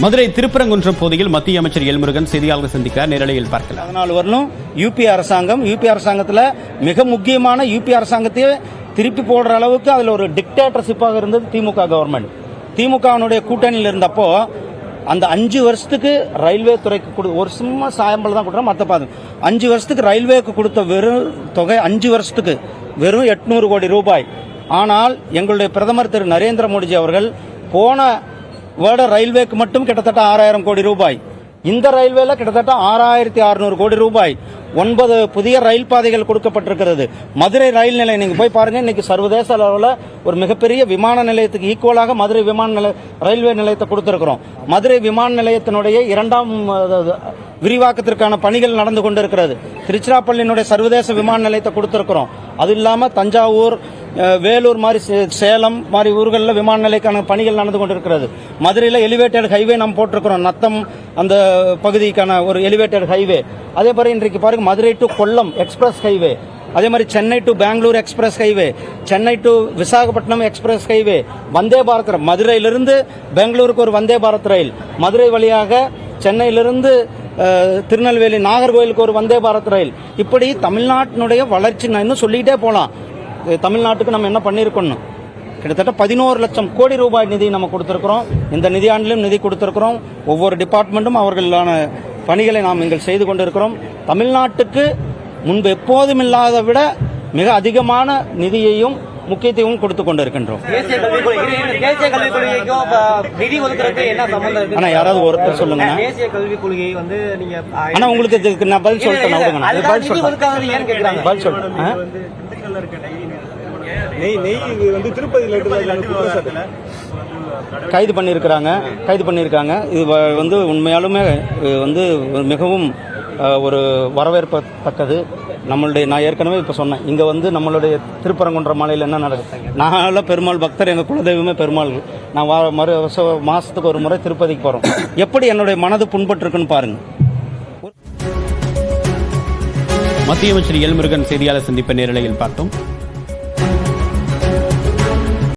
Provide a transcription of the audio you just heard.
மதுரை திருப்பரங்குன்றம் பகுதியில் மத்திய அமைச்சர் எல்முருகன் செய்தியாளர்கள் சந்திக்க நேரலையில் பார்க்கலாம். 14 வரலும் யூபி அரசாங்கத்தில் மிக முக்கியமான யூபி அரசாங்கத்தையே திருப்பி போடுற அளவுக்கு அதில் ஒரு டிக்டேட்டர்ஷிப்பாக இருந்தது திமுக கவர்மெண்ட். திமுகவினுடைய கூட்டணியில் இருந்தப்போ அந்த 5 வருஷத்துக்கு ரயில்வே துறைக்கு ஒரு சும்மா சாயம்பல் தான் கொடுக்குறோம். மற்ற 5 வருஷத்துக்கு ரயில்வேக்கு கொடுத்த வெறும் தொகை 5 வருஷத்துக்கு வெறும் 800 கோடி ரூபாய். ஆனால் எங்களுடைய பிரதமர் திரு நரேந்திர மோடிஜி அவர்கள் போன வருட ரயில்வேக்கு மட்டும் கிட்டத்தட்ட 6000 கோடி ரூபாய், இந்த ரயில்வேல கிட்டத்தட்ட 6600 கோடி ரூபாய், 9 புதிய ரயில் பாதைகள் கொடுக்கப்பட்டிருக்கிறது. மதுரை ரயில் நிலையம் நீங்க போய் பாருங்க, இன்னைக்கு சர்வதேச அளவில் ஒரு மிகப்பெரிய விமான நிலையத்துக்கு ஈக்குவலாக மதுரை ரயில்வே நிலையத்தை கொடுத்திருக்கிறோம். மதுரை விமான நிலையத்தினுடைய 2ஆம் விரிவாக்கத்திற்கான பணிகள் நடந்து கொண்டிருக்கிறது. திருச்சிராப்பள்ளியினுடைய சர்வதேச விமான நிலையத்தை கொடுத்திருக்கிறோம். அது இல்லாம தஞ்சாவூர், வேலூர் மாதிரி, சேலம் மாதிரி ஊர்களில் விமான நிலையக்கான பணிகள் நடந்து கொண்டிருக்கிறது. மதுரையில் எலிவேட்டட் ஹைவே நாம் போட்டிருக்கிறோம். நத்தம் அந்த பகுதிக்கான ஒரு எலிவேட்டட் ஹைவே. அதே மாதிரி இன்றைக்கு பாருங்க, Madurai to Kollam express highway, அதே மாதிரி Chennai to Bangalore express highway, Chennai to Visakhapatnam express highway, Vande Bharat ரயில், மதுரையிலிருந்து பெங்களூருக்கு ஒரு வந்தே பாரத் ரயில், மதுரை வழியாக சென்னையிலிருந்து திருநெல்வேலி நாகர்கோயிலுக்கு ஒரு வந்தே பாரத் ரயில். இப்படி தமிழ்நாட்டினுடைய வளர்ச்சி நான் இன்னும் சொல்லிக்கிட்டே போகலாம். தமிழ்நாட்டுக்கு நம்ம என்ன பண்ணியிருக்கோம், கிட்டத்தட்ட 11 லட்சம் கோடி ரூபாய் நிதி நம்ம கொடுத்திருக்கிறோம். இந்த நிதியாண்டிலும் நிதி கொடுத்திருக்கிறோம். ஒவ்வொரு டிபார்ட்மெண்ட்டும் அவர்களான பணிகளை நாம் இங்கே செய்து கொண்டிருக்கிறோம். தமிழ்நாட்டுக்கு முன்பு எப்போதும் இல்லாத விட மிக அதிகமான நிதியையும் முக்கியத்துவம் கொடுத்து கொண்டிருக்கின்றோம். ஆனா யாராவது ஒருத்தர் சொல்லுங்க. ஆனா உங்களுக்கு இதுக்கு நான் பதில் சொல்லிட்டேன். பதில் சொல்லிட்டேன். கைது பண்ணியிருக்காங்க. இது வந்து உண்மையாலுமே வந்து மிகவும் ஒரு வரவேற்பத்தக்கது. நான் ஏற்கனவே இப்போ சொன்னேன், இங்கே வந்து நம்மளுடைய திருப்பரங்குன்றம் மலையில் என்ன நடக்குது. நான் பெருமாள் பக்தர், எங்கள் குலதெய்வமே பெருமாள். நான் மாதத்துக்கு ஒரு முறை திருப்பதிக்கு போகிறோம். எப்படி என்னுடைய மனது புண்பட்டிருக்குன்னு பாருங்க. மத்திய அமைச்சர் எல்முருகன் செய்தியாளர் சந்திப்பு நேரலையில் பார்த்தோம்.